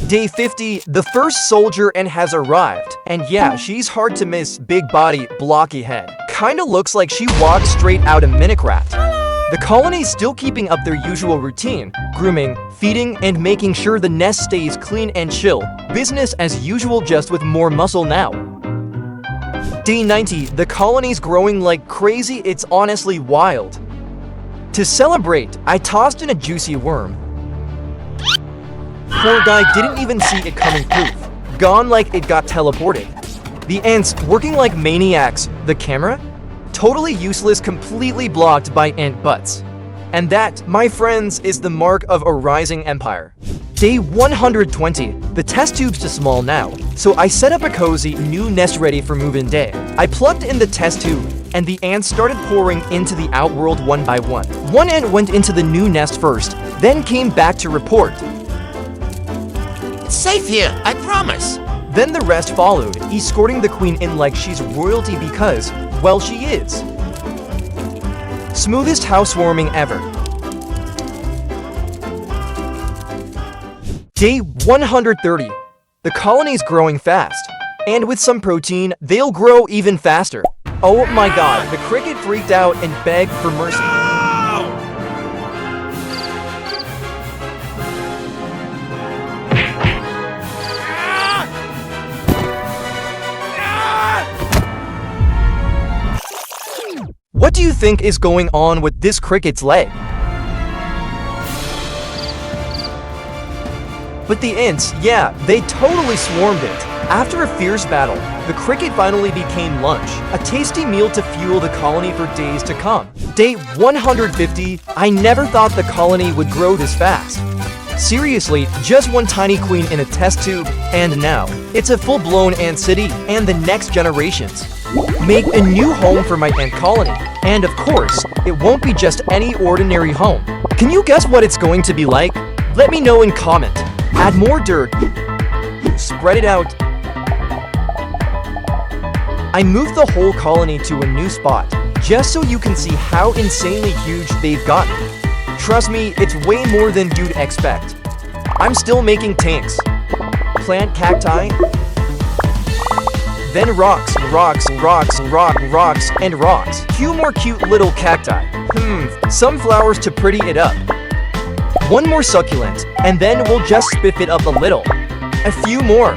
Day 50, the first soldier ant has arrived. And yeah, she's hard to miss, big body, blocky head. Kinda looks like she walked straight out of Minecraft. The colony's still keeping up their usual routine, grooming, feeding, and making sure the nest stays clean and chill. Business as usual, just with more muscle now. Day 90, the colony's growing like crazy, it's honestly wild. To celebrate, I tossed in a juicy worm. Poor guy didn't even see it coming poof. Gone like it got teleported. The ants working like maniacs. The camera? Totally useless, completely blocked by ant butts. And that, my friends, is the mark of a rising empire. Day 120. The test tube's too small now, so I set up a cozy new nest ready for move-in day. I plugged in the test tube, and the ants started pouring into the outworld one by one. One ant went into the new nest first, then came back to report. It's safe here, I promise. Then the rest followed, escorting the queen in like she's royalty because, well, she is. Smoothest housewarming ever. Day 130. The colony's growing fast. And with some protein, they'll grow even faster. Oh my god, the cricket freaked out and begged for mercy. What do you think is going on with this cricket's leg? But the ants, yeah, they totally swarmed it. After a fierce battle, the cricket finally became lunch, a tasty meal to fuel the colony for days to come. Day 150, I never thought the colony would grow this fast. Seriously, just one tiny queen in a test tube, and now, it's a full-blown ant city and the next generations. Make a new home for my ant colony. And of course, it won't be just any ordinary home. Can you guess what it's going to be like? Let me know in comment. Add more dirt. Spread it out. I moved the whole colony to a new spot, just so you can see how insanely huge they've gotten. Trust me, it's way more than you'd expect. I'm still making tanks. Plant cacti. Then rocks, and rocks. Few more cute little cacti. Some flowers to pretty it up. One more succulent, and then we'll just spiff it up a little. A few more.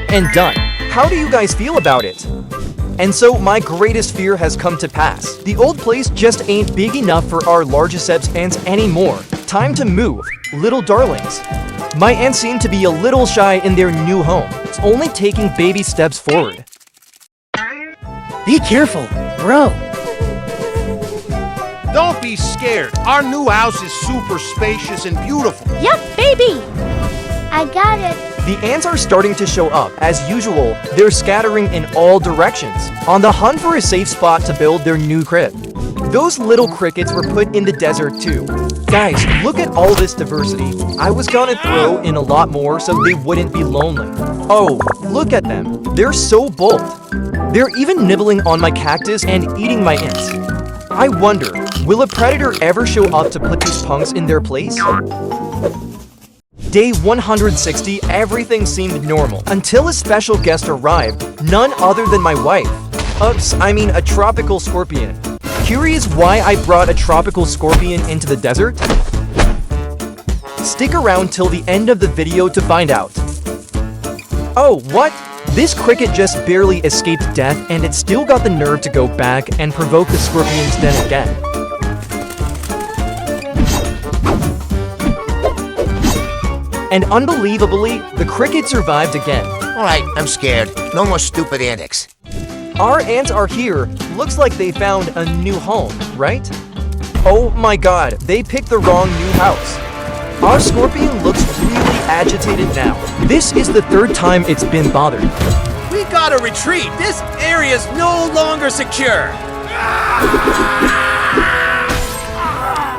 And done. How do you guys feel about it? And so my greatest fear has come to pass. The old place just ain't big enough for our largiceps ants anymore. Time to move, little darlings. My ants seem to be a little shy in their new home. It's only taking baby steps forward. Be careful, bro. Don't be scared. Our new house is super spacious and beautiful. Yup, baby! I got it. The ants are starting to show up. As usual, they're scattering in all directions, on the hunt for a safe spot to build their new crib. Those little crickets were put in the desert too. Guys, look at all this diversity. I was gonna throw in a lot more so they wouldn't be lonely. Oh, look at them. They're so bold. They're even nibbling on my cactus and eating my ants. I wonder, will a predator ever show up to put these punks in their place? Day 160, everything seemed normal until a special guest arrived, none other than my wife. A tropical scorpion. Curious why I brought a tropical scorpion into the desert? Stick around till the end of the video to find out. Oh, what? This cricket just barely escaped death and it still got the nerve to go back and provoke the scorpion's den again. And unbelievably, the cricket survived again. Alright, I'm scared. No more stupid antics. Our ants are here. Looks like they found a new home, right? Oh my god, they picked the wrong new house. Our scorpion looks really agitated now. This is the third time it's been bothered. We gotta retreat. This area's no longer secure.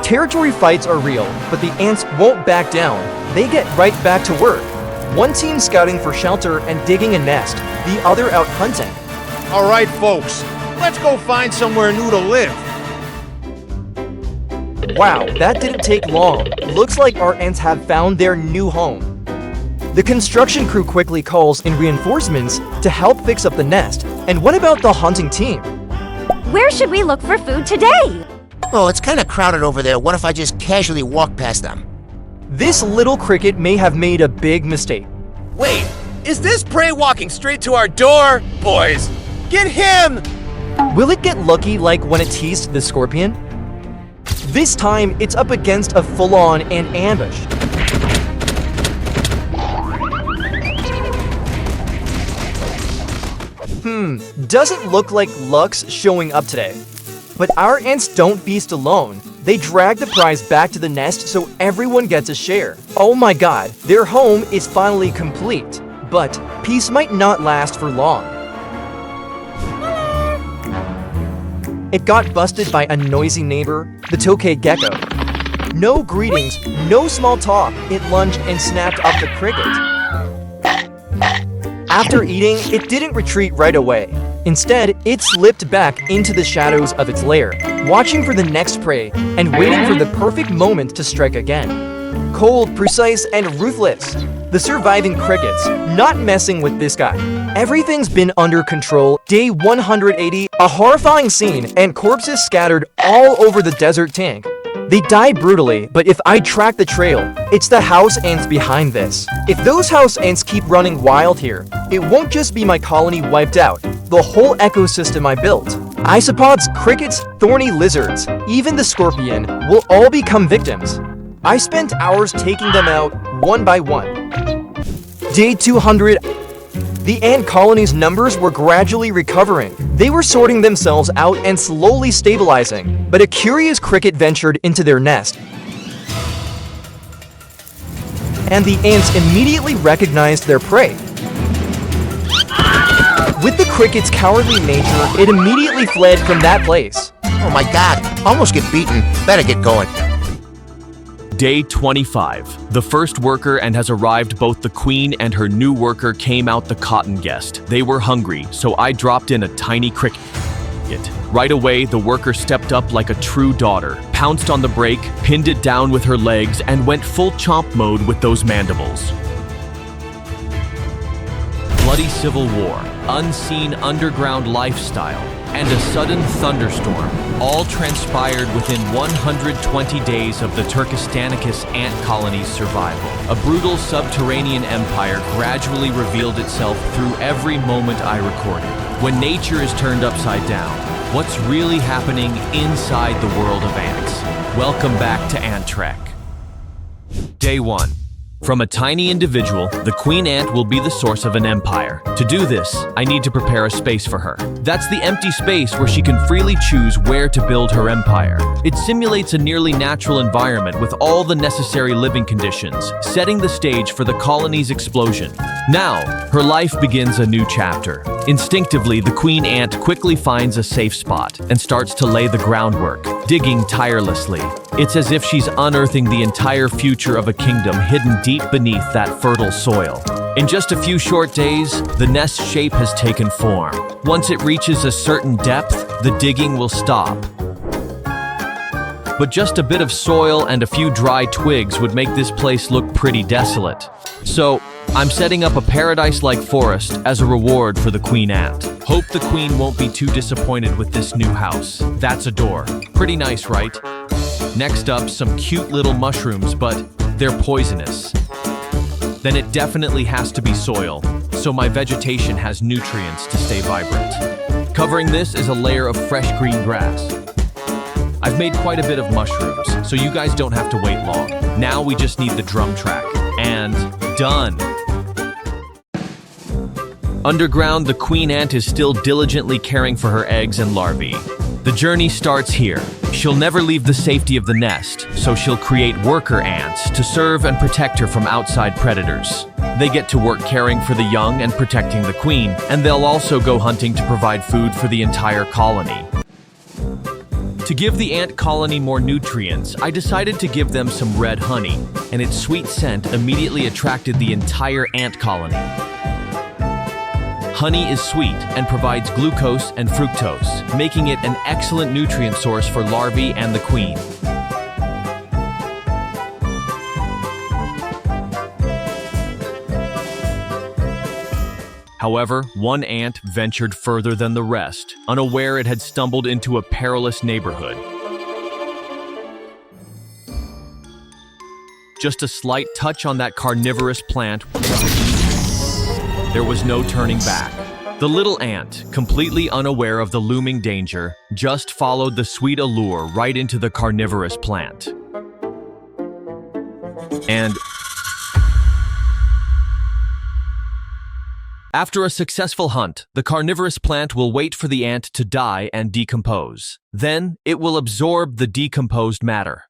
Territory fights are real, but the ants won't back down. They get right back to work. One team scouting for shelter and digging a nest, the other out hunting. All right, folks, let's go find somewhere new to live. Wow, that didn't take long. Looks like our ants have found their new home. The construction crew quickly calls in reinforcements to help fix up the nest. And what about the hunting team? Where should we look for food today? Oh, it's kind of crowded over there. What if I just casually walk past them? This little cricket may have made a big mistake. Wait, is this prey walking straight to our door? Boys, get him! Will it get lucky like when it teased the scorpion? This time, it's up against a full-on ant ambush. Doesn't look like luck's showing up today. But our ants don't feast alone. They drag the prize back to the nest so everyone gets a share. Oh my god, their home is finally complete. But peace might not last for long. It got busted by a noisy neighbor, the tokay gecko. No greetings, no small talk, it lunged and snapped up the cricket. After eating, it didn't retreat right away. Instead, it slipped back into the shadows of its lair, watching for the next prey and waiting for the perfect moment to strike again. Cold, precise, and ruthless. The surviving crickets, not messing with this guy. Everything's been under control. Day 180, a horrifying scene and corpses scattered all over the desert tank. They died brutally, but if I track the trail, it's the house ants behind this. If those house ants keep running wild here, it won't just be my colony wiped out, the whole ecosystem I built. Isopods, crickets, thorny lizards, even the scorpion will all become victims. I spent hours taking them out one by one. Day 200, the ant colony's numbers were gradually recovering. They were sorting themselves out and slowly stabilizing, but a curious cricket ventured into their nest. And the ants immediately recognized their prey. With the cricket's cowardly nature, it immediately fled from that place. Oh my god, almost get beaten. Better get going. Day 25. The first worker and has arrived. Both the queen and her new worker came out the cotton guest. They were hungry, so I dropped in a tiny cricket. Right away, the worker stepped up like a true daughter, pounced on the brake, pinned it down with her legs, and went full chomp mode with those mandibles. Bloody civil war, unseen underground lifestyle, and a sudden thunderstorm. all transpired within 120 days of the Turkistanicus ant colony's survival. A brutal subterranean empire gradually revealed itself through every moment I recorded. When nature is turned upside down, what's really happening inside the world of ants? Welcome back to AntTrek. Day 1. From a tiny individual, the queen ant will be the source of an empire. To do this, I need to prepare a space for her. That's the empty space where she can freely choose where to build her empire. It simulates a nearly natural environment with all the necessary living conditions, setting the stage for the colony's explosion. Now, her life begins a new chapter. Instinctively, the queen ant quickly finds a safe spot and starts to lay the groundwork, digging tirelessly. It's as if she's unearthing the entire future of a kingdom hidden deep beneath that fertile soil. In just a few short days, the nest shape has taken form. Once it reaches a certain depth, the digging will stop. But just a bit of soil and a few dry twigs would make this place look pretty desolate. So, I'm setting up a paradise-like forest as a reward for the queen ant. Hope the queen won't be too disappointed with this new house. That's a door. Pretty nice, right? Next up, some cute little mushrooms, but they're poisonous. Then it definitely has to be soil, so my vegetation has nutrients to stay vibrant. Covering this is a layer of fresh green grass. I've made quite a bit of mushrooms, so you guys don't have to wait long. Now we just need the drum track. And done! Underground, the queen ant is still diligently caring for her eggs and larvae. The journey starts here. She'll never leave the safety of the nest, so she'll create worker ants to serve and protect her from outside predators. They get to work caring for the young and protecting the queen, and they'll also go hunting to provide food for the entire colony. To give the ant colony more nutrients, I decided to give them some red honey, and its sweet scent immediately attracted the entire ant colony. Honey is sweet and provides glucose and fructose, making it an excellent nutrient source for larvae and the queen. However, one ant ventured further than the rest, unaware it had stumbled into a perilous neighborhood. Just a slight touch on that carnivorous plant, there was no turning back. The little ant, completely unaware of the looming danger, just followed the sweet allure right into the carnivorous plant. And after a successful hunt, the carnivorous plant will wait for the ant to die and decompose. Then, it will absorb the decomposed matter.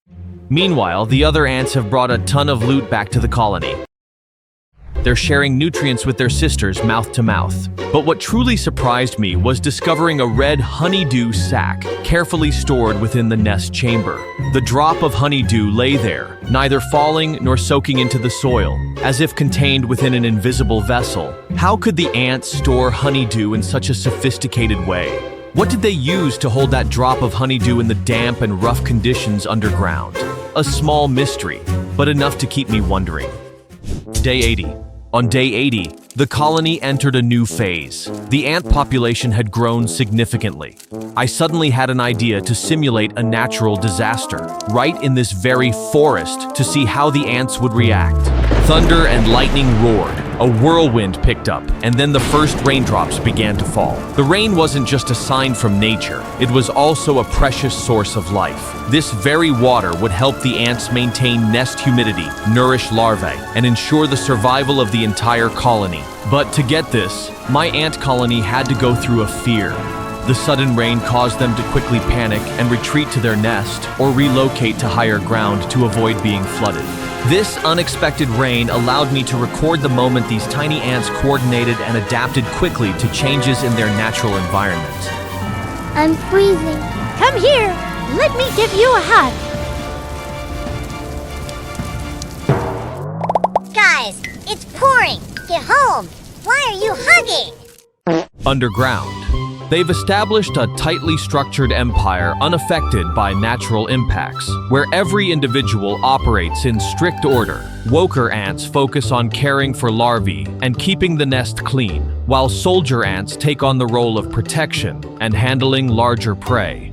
Meanwhile, the other ants have brought a ton of loot back to the colony. They're sharing nutrients with their sisters mouth to mouth. But what truly surprised me was discovering a red honeydew sac carefully stored within the nest chamber. The drop of honeydew lay there, neither falling nor soaking into the soil, as if contained within an invisible vessel. How could the ants store honeydew in such a sophisticated way? What did they use to hold that drop of honeydew in the damp and rough conditions underground? A small mystery, but enough to keep me wondering. Day 80. On day 80, the colony entered a new phase. The ant population had grown significantly. I suddenly had an idea to simulate a natural disaster, right in this very forest, to see how the ants would react. Thunder and lightning roared, a whirlwind picked up, and then the first raindrops began to fall. The rain wasn't just a sign from nature, it was also a precious source of life. This very water would help the ants maintain nest humidity, nourish larvae, and ensure the survival of the entire colony. But to get this, my ant colony had to go through a fear. The sudden rain caused them to quickly panic and retreat to their nest or relocate to higher ground to avoid being flooded. This unexpected rain allowed me to record the moment these tiny ants coordinated and adapted quickly to changes in their natural environment. I'm freezing. Come here. Let me give you a hug. Guys, it's pouring. Get home. Why are you hugging? Underground. They've established a tightly structured empire unaffected by natural impacts, where every individual operates in strict order. Worker ants focus on caring for larvae and keeping the nest clean, while soldier ants take on the role of protection and handling larger prey.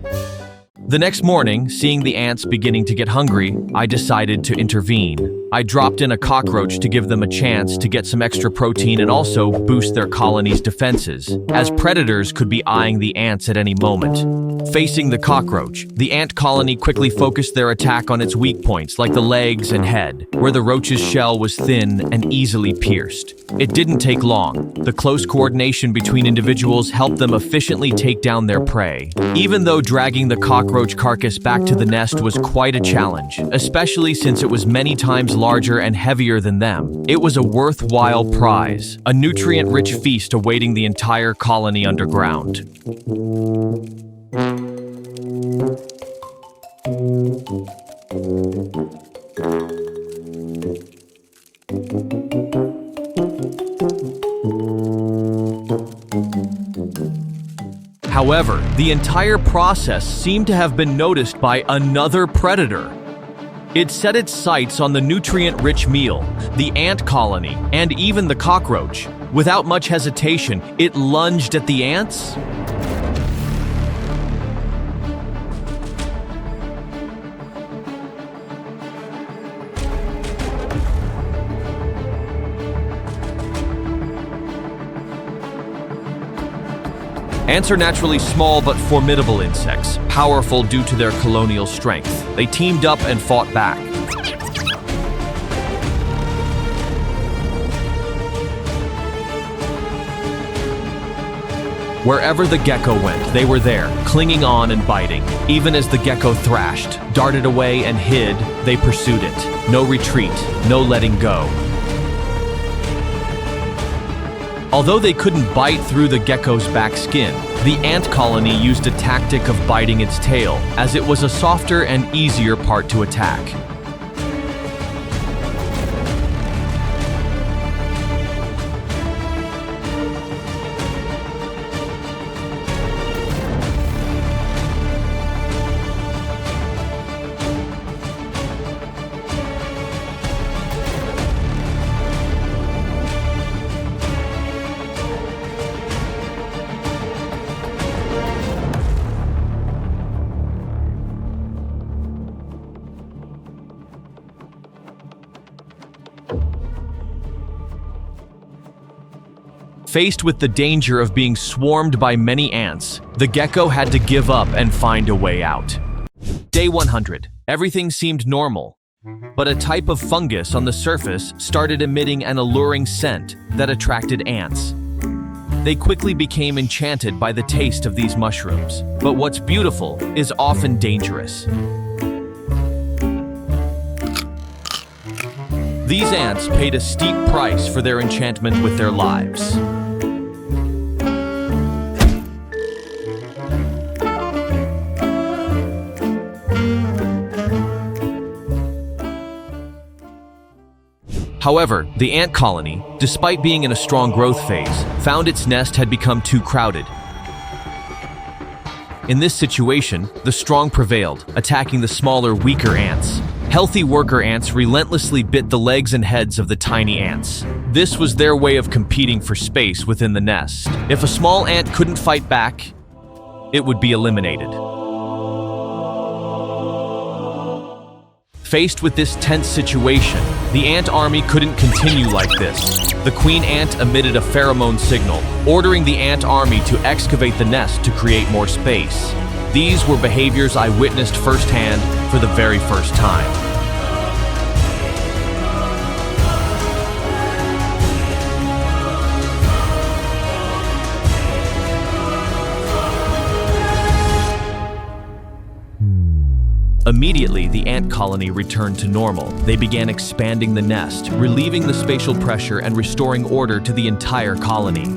The next morning, seeing the ants beginning to get hungry, I decided to intervene. I dropped in a cockroach to give them a chance to get some extra protein and also boost their colony's defenses, as predators could be eyeing the ants at any moment. Facing the cockroach, the ant colony quickly focused their attack on its weak points like the legs and head, where the roach's shell was thin and easily pierced. It didn't take long. The close coordination between individuals helped them efficiently take down their prey. Even though dragging the cockroach carcass back to the nest was quite a challenge, especially since it was many times larger and heavier than them, it was a worthwhile prize, a nutrient-rich feast awaiting the entire colony underground. However, the entire process seemed to have been noticed by another predator. It set its sights on the nutrient-rich meal, the ant colony, and even the cockroach. Without much hesitation, it lunged at the ants. Ants are naturally small but formidable insects, powerful due to their colonial strength. They teamed up and fought back. Wherever the gecko went, they were there, clinging on and biting. Even as the gecko thrashed, darted away and hid, they pursued it. No retreat, no letting go. Although they couldn't bite through the gecko's back skin, the ant colony used a tactic of biting its tail, as it was a softer and easier part to attack. Faced with the danger of being swarmed by many ants, the gecko had to give up and find a way out. Day 100. Everything seemed normal, but a type of fungus on the surface started emitting an alluring scent that attracted ants. They quickly became enchanted by the taste of these mushrooms, but what's beautiful is often dangerous. These ants paid a steep price for their enchantment with their lives. However, the ant colony, despite being in a strong growth phase, found its nest had become too crowded. In this situation, the strong prevailed, attacking the smaller, weaker ants. Healthy worker ants relentlessly bit the legs and heads of the tiny ants. This was their way of competing for space within the nest. If a small ant couldn't fight back, it would be eliminated. Faced with this tense situation, the ant army couldn't continue like this. The queen ant emitted a pheromone signal, ordering the ant army to excavate the nest to create more space. These were behaviors I witnessed firsthand for the very first time. Immediately, the ant colony returned to normal. They began expanding the nest, relieving the spatial pressure and restoring order to the entire colony.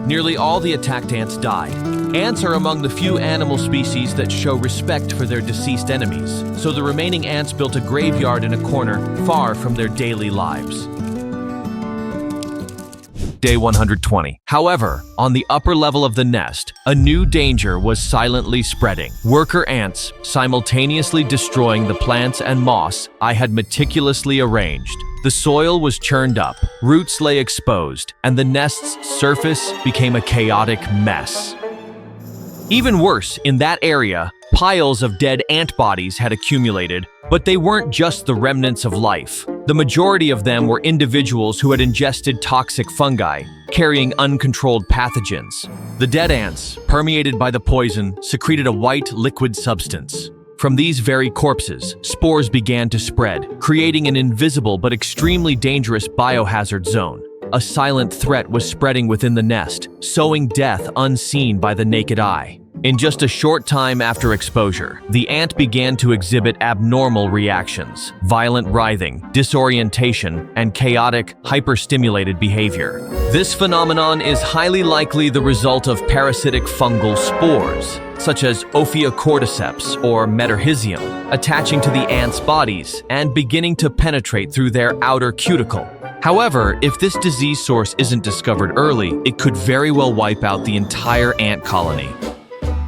Nearly all the attacked ants died. Ants are among the few animal species that show respect for their deceased enemies, so the remaining ants built a graveyard in a corner far from their daily lives. Day 120. However, on the upper level of the nest, a new danger was silently spreading. Worker ants simultaneously destroying the plants and moss I had meticulously arranged. The soil was churned up, roots lay exposed, and the nest's surface became a chaotic mess. Even worse, in that area, piles of dead ant bodies had accumulated, but they weren't just the remnants of life. The majority of them were individuals who had ingested toxic fungi, carrying uncontrolled pathogens. The dead ants, permeated by the poison, secreted a white liquid substance. From these very corpses, spores began to spread, creating an invisible but extremely dangerous biohazard zone. A silent threat was spreading within the nest, sowing death unseen by the naked eye. In just a short time after exposure, the ant began to exhibit abnormal reactions, violent writhing, disorientation, and chaotic, hyperstimulated behavior. This phenomenon is highly likely the result of parasitic fungal spores, such as Ophiocordyceps or Metarhizium, attaching to the ants' bodies and beginning to penetrate through their outer cuticle. However, if this disease source isn't discovered early, it could very well wipe out the entire ant colony.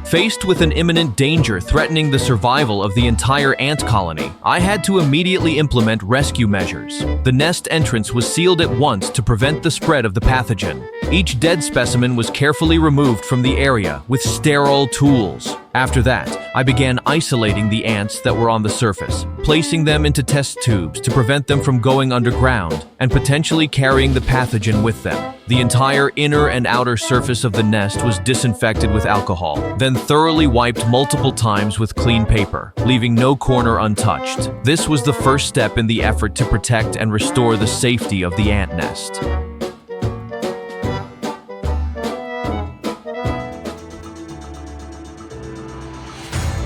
Faced with an imminent danger threatening the survival of the entire ant colony, I had to immediately implement rescue measures. The nest entrance was sealed at once to prevent the spread of the pathogen. Each dead specimen was carefully removed from the area with sterile tools. After that, I began isolating the ants that were on the surface, placing them into test tubes to prevent them from going underground and potentially carrying the pathogen with them. The entire inner and outer surface of the nest was disinfected with alcohol, then thoroughly wiped multiple times with clean paper, leaving no corner untouched. This was the first step in the effort to protect and restore the safety of the ant nest.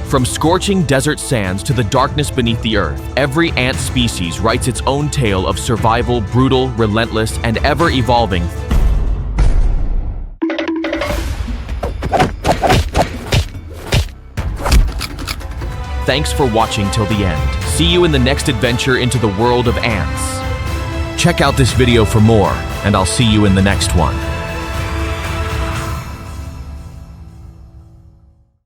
From scorching desert sands to the darkness beneath the earth, every ant species writes its own tale of survival, brutal, relentless, and ever-evolving. Thanks for watching till the end. See you in the next adventure into the world of ants. Check out this video for more, and I'll see you in the next one.